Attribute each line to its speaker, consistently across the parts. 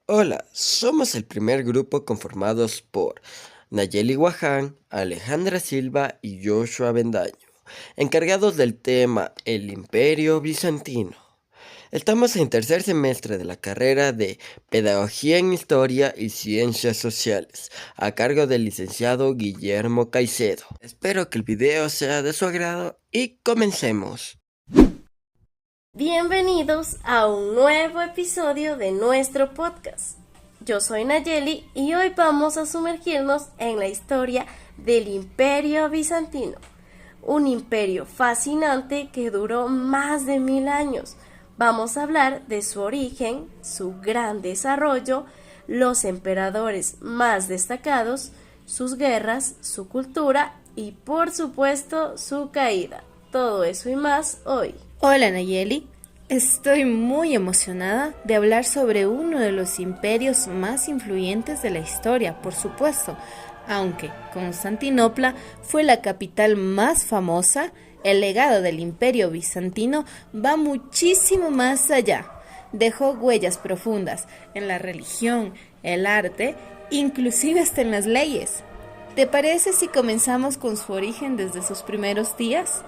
Speaker 1: Hola, somos el primer grupo conformados por Nayeli Guaján, Alejandra Silva y Joshua Bendaño, encargados del tema El Imperio Bizantino. Estamos en tercer semestre de la carrera de Pedagogía en Historia y Ciencias Sociales, a cargo del licenciado Guillermo Caicedo. Espero que el video sea de su agrado y comencemos.
Speaker 2: Bienvenidos a un nuevo episodio de nuestro podcast. Yo soy Nayeli y hoy vamos a sumergirnos en la historia del Imperio Bizantino, un imperio fascinante que duró más de 1000 años. Vamos a hablar de su origen, su gran desarrollo, los emperadores más destacados, sus guerras, su cultura y por supuesto su caída. Todo eso y más hoy.
Speaker 3: Hola Nayeli, estoy muy emocionada de hablar sobre uno de los imperios más influyentes de la historia, por supuesto. Aunque Constantinopla fue la capital más famosa, el legado del Imperio Bizantino va muchísimo más allá. Dejó huellas profundas en la religión, el arte, inclusive hasta en las leyes. ¿Te parece si comenzamos con su origen desde sus primeros días?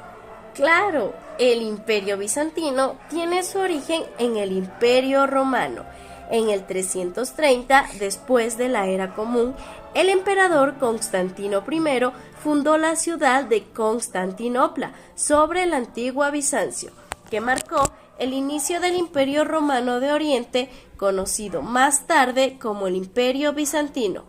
Speaker 2: Claro, el Imperio Bizantino tiene su origen en el Imperio Romano. En el 330, después de la Era Común, el emperador Constantino I fundó la ciudad de Constantinopla sobre la antigua Bizancio, que marcó el inicio del Imperio Romano de Oriente, conocido más tarde como el Imperio Bizantino.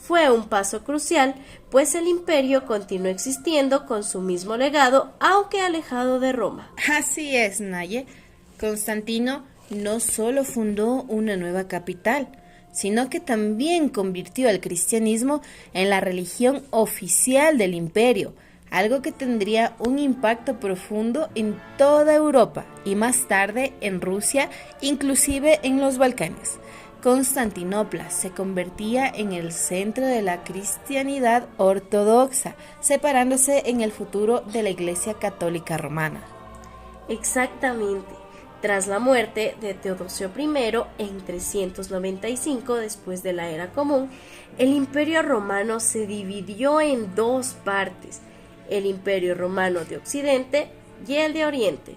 Speaker 2: Fue un paso crucial, pues el imperio continuó existiendo con su mismo legado, aunque alejado de Roma.
Speaker 3: Así es, Naye. Constantino no solo fundó una nueva capital, sino que también convirtió al cristianismo en la religión oficial del imperio, algo que tendría un impacto profundo en toda Europa y más tarde en Rusia, inclusive en los Balcanes. Constantinopla se convertía en el centro de la cristianidad ortodoxa, separándose en el futuro de la Iglesia Católica Romana.
Speaker 2: Exactamente. Tras la muerte de Teodosio I en 395 después de la Era Común, el Imperio Romano se dividió en dos partes, el Imperio Romano de Occidente y el de Oriente.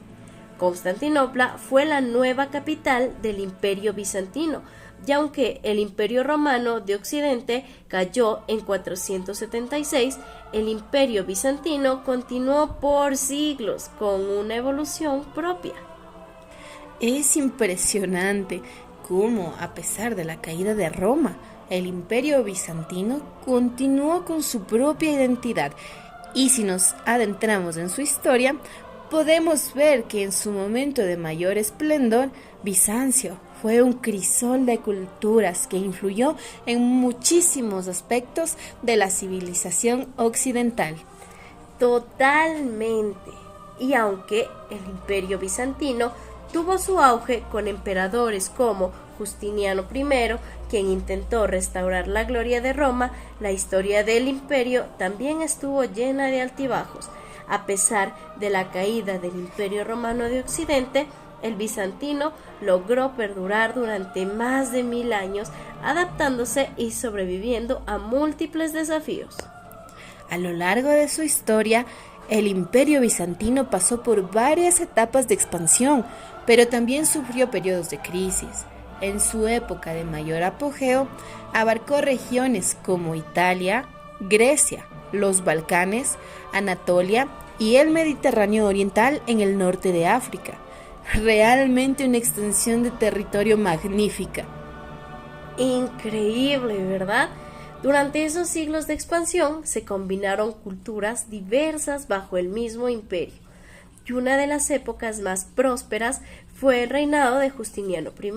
Speaker 2: Constantinopla fue la nueva capital del Imperio Bizantino, y aunque el Imperio Romano de Occidente cayó en 476, el Imperio Bizantino continuó por siglos con una evolución propia.
Speaker 3: Es impresionante cómo, a pesar de la caída de Roma, el Imperio Bizantino continuó con su propia identidad. Y si nos adentramos en su historia, podemos ver que en su momento de mayor esplendor, Bizancio fue un crisol de culturas que influyó en muchísimos aspectos de la civilización occidental.
Speaker 2: Totalmente. Y aunque el Imperio Bizantino tuvo su auge con emperadores como Justiniano I, quien intentó restaurar la gloria de Roma, la historia del imperio también estuvo llena de altibajos. A pesar de la caída del Imperio Romano de Occidente, el bizantino logró perdurar durante más de 1000 años, adaptándose y sobreviviendo a múltiples desafíos.
Speaker 3: A lo largo de su historia, el Imperio Bizantino pasó por varias etapas de expansión, pero también sufrió periodos de crisis. En su época de mayor apogeo, abarcó regiones como Italia, Grecia, los Balcanes, Anatolia y el Mediterráneo oriental en el norte de África. Realmente una extensión de territorio magnífica.
Speaker 2: Increíble, ¿verdad? Durante esos siglos de expansión se combinaron culturas diversas bajo el mismo imperio, y una de las épocas más prósperas fue el reinado de Justiniano I,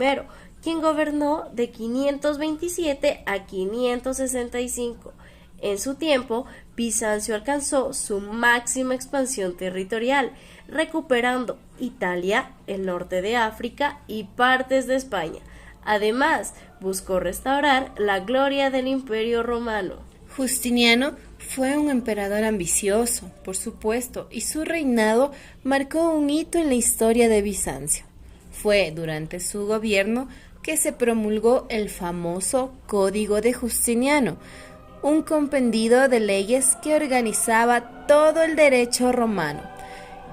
Speaker 2: quien gobernó de 527 a 565. En su tiempo, Bizancio alcanzó su máxima expansión territorial, recuperando Italia, el norte de África y partes de España. Además, buscó restaurar la gloria del Imperio Romano.
Speaker 3: Justiniano fue un emperador ambicioso, por supuesto, y su reinado marcó un hito en la historia de Bizancio. Fue durante su gobierno que se promulgó el famoso Código de Justiniano, un compendio de leyes que organizaba todo el derecho romano.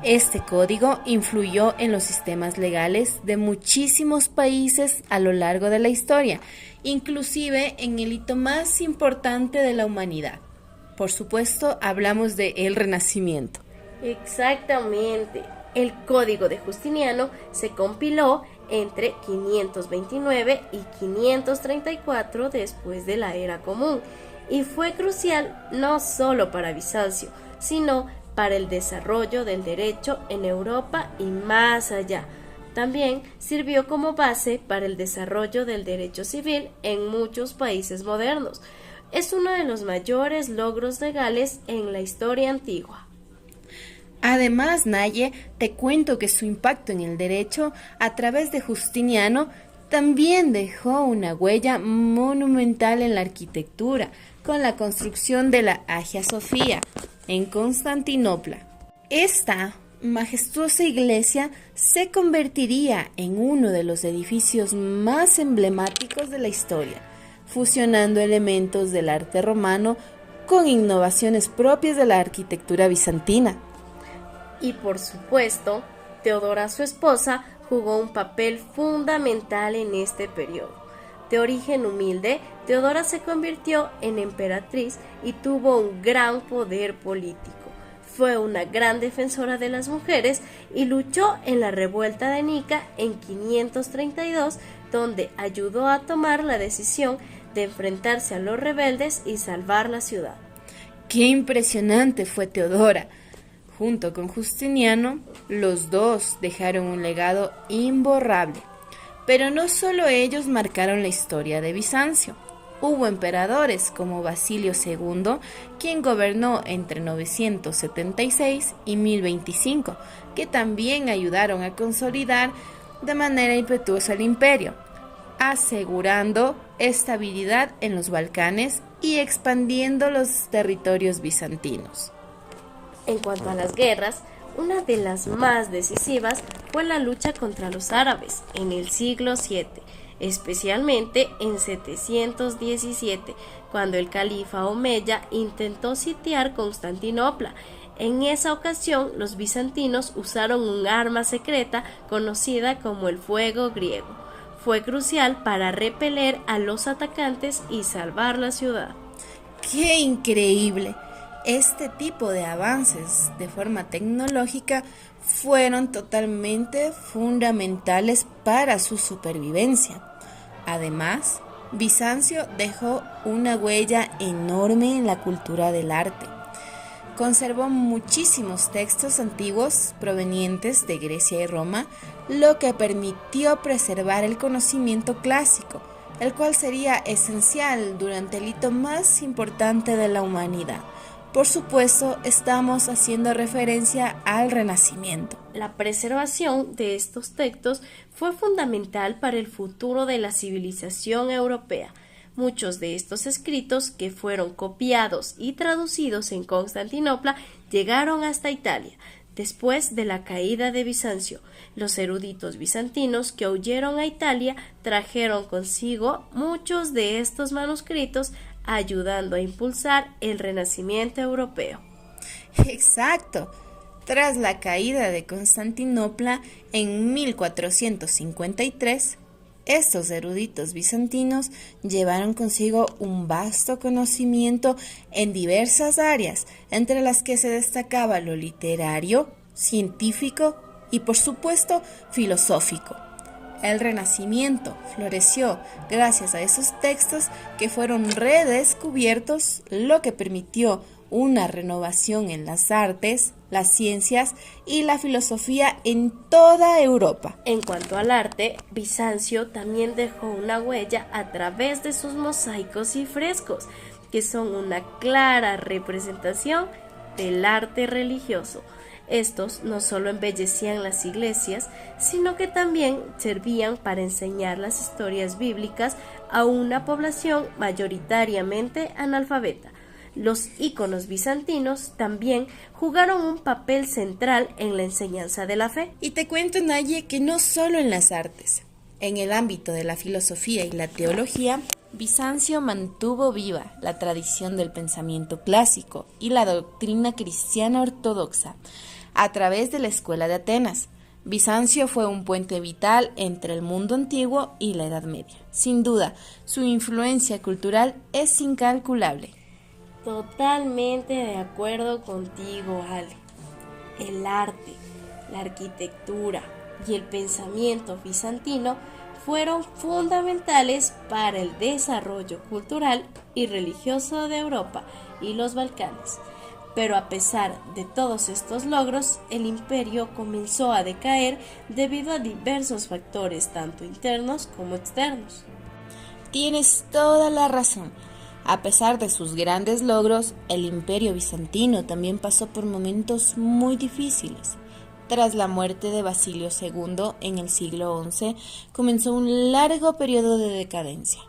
Speaker 3: Este código influyó en los sistemas legales de muchísimos países a lo largo de la historia, inclusive en el hito más importante de la humanidad. Por supuesto, hablamos de el Renacimiento.
Speaker 2: Exactamente. El Código de Justiniano se compiló entre 529 y 534 después de la Era Común y fue crucial no solo para Bizancio, sino para el desarrollo del derecho en Europa y más allá. También sirvió como base para el desarrollo del derecho civil en muchos países modernos. Es uno de los mayores logros legales en la historia antigua.
Speaker 3: Además, Naye, te cuento que su impacto en el derecho a través de Justiniano también dejó una huella monumental en la arquitectura, con la construcción de la Hagia Sofía en Constantinopla. Esta majestuosa iglesia se convertiría en uno de los edificios más emblemáticos de la historia, fusionando elementos del arte romano con innovaciones propias de la arquitectura bizantina.
Speaker 2: Y por supuesto, Teodora, su esposa, jugó un papel fundamental en este periodo. De origen humilde, Teodora se convirtió en emperatriz y tuvo un gran poder político. Fue una gran defensora de las mujeres y luchó en la revuelta de Nica en 532, donde ayudó a tomar la decisión de enfrentarse a los rebeldes y salvar la ciudad.
Speaker 3: ¡Qué impresionante fue Teodora! Junto con Justiniano, los dos dejaron un legado imborrable. Pero no solo ellos marcaron la historia de Bizancio. Hubo emperadores como Basilio II, quien gobernó entre 976 y 1025, que también ayudaron a consolidar de manera impetuosa el imperio, asegurando estabilidad en los Balcanes y expandiendo los territorios bizantinos.
Speaker 2: En cuanto a las guerras, una de las más decisivas fue la lucha contra los árabes en el siglo VII, especialmente en 717, cuando el califa Omeya intentó sitiar Constantinopla. En esa ocasión, los bizantinos usaron un arma secreta conocida como el fuego griego. Fue crucial para repeler a los atacantes y salvar la ciudad.
Speaker 3: ¡Qué increíble! Este tipo de avances de forma tecnológica fueron totalmente fundamentales para su supervivencia. Además, Bizancio dejó una huella enorme en la cultura del arte. Conservó muchísimos textos antiguos provenientes de Grecia y Roma, lo que permitió preservar el conocimiento clásico, el cual sería esencial durante el hito más importante de la humanidad. Por supuesto, estamos haciendo referencia al Renacimiento.
Speaker 2: La preservación de estos textos fue fundamental para el futuro de la civilización europea. Muchos de estos escritos, que fueron copiados y traducidos en Constantinopla, llegaron hasta Italia. Después de la caída de Bizancio, los eruditos bizantinos que huyeron a Italia trajeron consigo muchos de estos manuscritos, ayudando a impulsar el Renacimiento europeo.
Speaker 3: Exacto. Tras la caída de Constantinopla en 1453, estos eruditos bizantinos llevaron consigo un vasto conocimiento en diversas áreas, entre las que se destacaba lo literario, científico y, por supuesto, filosófico. El Renacimiento floreció gracias a esos textos que fueron redescubiertos, lo que permitió una renovación en las artes, las ciencias y la filosofía en toda Europa.
Speaker 2: En cuanto al arte, Bizancio también dejó una huella a través de sus mosaicos y frescos, que son una clara representación del arte religioso. Estos no solo embellecían las iglesias, sino que también servían para enseñar las historias bíblicas a una población mayoritariamente analfabeta. Los íconos bizantinos también jugaron un papel central en la enseñanza de la fe.
Speaker 3: Y te cuento, Naye, que no solo en las artes. En el ámbito de la filosofía y la teología, Bizancio mantuvo viva la tradición del pensamiento clásico y la doctrina cristiana ortodoxa a través de la Escuela de Atenas. Bizancio fue un puente vital entre el mundo antiguo y la Edad Media. Sin duda, su influencia cultural es incalculable.
Speaker 2: Totalmente de acuerdo contigo, Ale. El arte, la arquitectura y el pensamiento bizantino fueron fundamentales para el desarrollo cultural y religioso de Europa y los Balcanes. Pero a pesar de todos estos logros, el imperio comenzó a decaer debido a diversos factores, tanto internos como externos.
Speaker 3: Tienes toda la razón. A pesar de sus grandes logros, el imperio bizantino también pasó por momentos muy difíciles. Tras la muerte de Basilio II en el siglo XI, comenzó un largo periodo de decadencia.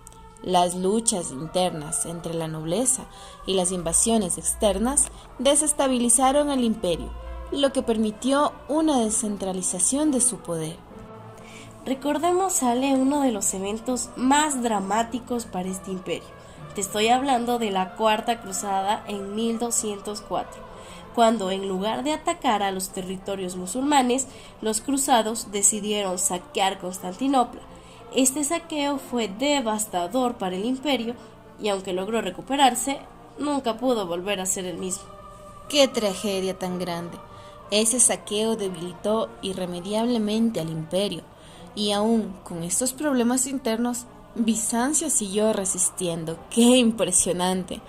Speaker 3: Las luchas internas entre la nobleza y las invasiones externas desestabilizaron el imperio, lo que permitió una descentralización de su poder.
Speaker 2: Recordemos, Ale, uno de los eventos más dramáticos para este imperio. Te estoy hablando de la Cuarta Cruzada en 1204, cuando en lugar de atacar a los territorios musulmanes, los cruzados decidieron saquear Constantinopla. Este saqueo fue devastador para el imperio y aunque logró recuperarse, nunca pudo volver a ser el mismo.
Speaker 3: ¡Qué tragedia tan grande! Ese saqueo debilitó irremediablemente al imperio y aún con estos problemas internos, Bizancio siguió resistiendo. ¡Qué impresionante!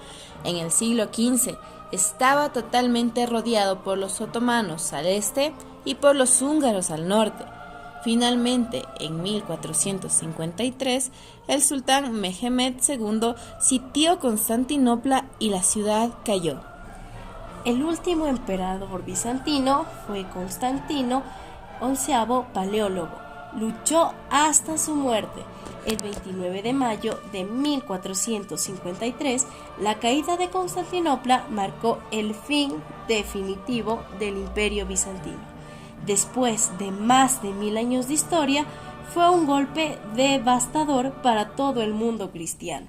Speaker 3: En el siglo XV estaba totalmente rodeado por los otomanos al este y por los húngaros al norte. Finalmente, en 1453, el sultán Mehmed II sitió Constantinopla y la ciudad cayó.
Speaker 2: El último emperador bizantino fue Constantino XI Paleólogo. Luchó hasta su muerte. El 29 de mayo de 1453, la caída de Constantinopla marcó el fin definitivo del Imperio bizantino. Después de más de 1000 años de historia, fue un golpe devastador para todo el mundo cristiano.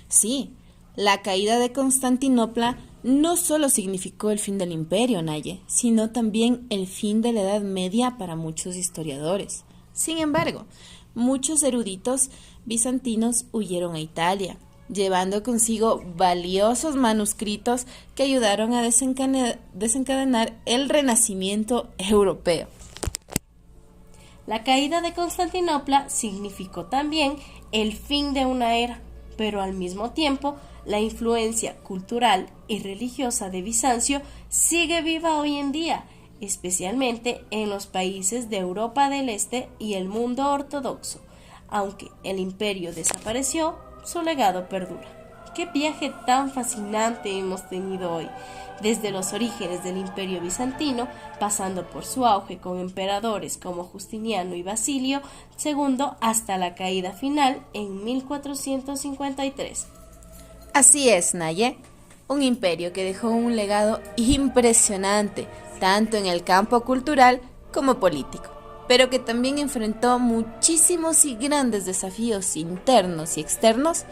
Speaker 3: Sí, la caída de Constantinopla no solo significó el fin del imperio, Naye, sino también el fin de la Edad Media para muchos historiadores. Sin embargo, muchos eruditos bizantinos huyeron a Italia, llevando consigo valiosos manuscritos que ayudaron a desencadenar el Renacimiento europeo.
Speaker 2: La caída de Constantinopla significó también el fin de una era, pero al mismo tiempo la influencia cultural y religiosa de Bizancio sigue viva hoy en día, especialmente en los países de Europa del Este y el mundo ortodoxo. Aunque el imperio desapareció, su legado perdura. ¡Qué viaje tan fascinante hemos tenido hoy! Desde los orígenes del Imperio bizantino, pasando por su auge con emperadores como Justiniano y Basilio II, hasta la caída final en 1453.
Speaker 3: Así es, Naye, un imperio que dejó un legado impresionante, tanto en el campo cultural como político, pero que también enfrentó muchísimos y grandes desafíos internos y externos.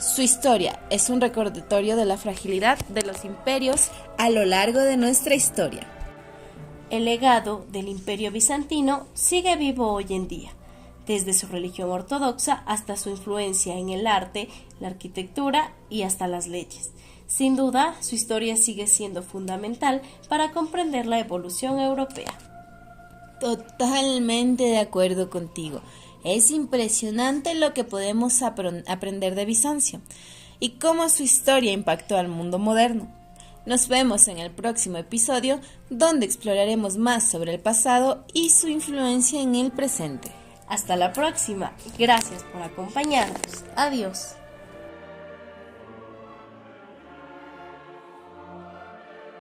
Speaker 3: Su historia es un recordatorio de la fragilidad de los imperios a lo largo de nuestra historia.
Speaker 2: El legado del Imperio bizantino sigue vivo hoy en día, desde su religión ortodoxa hasta su influencia en el arte, la arquitectura y hasta las leyes. Sin duda, su historia sigue siendo fundamental para comprender la evolución europea.
Speaker 3: Totalmente de acuerdo contigo. Es impresionante lo que podemos aprender de Bizancio y cómo su historia impactó al mundo moderno. Nos vemos en el próximo episodio, donde exploraremos más sobre el pasado y su influencia en el presente.
Speaker 2: Hasta la próxima. Gracias por acompañarnos. Adiós.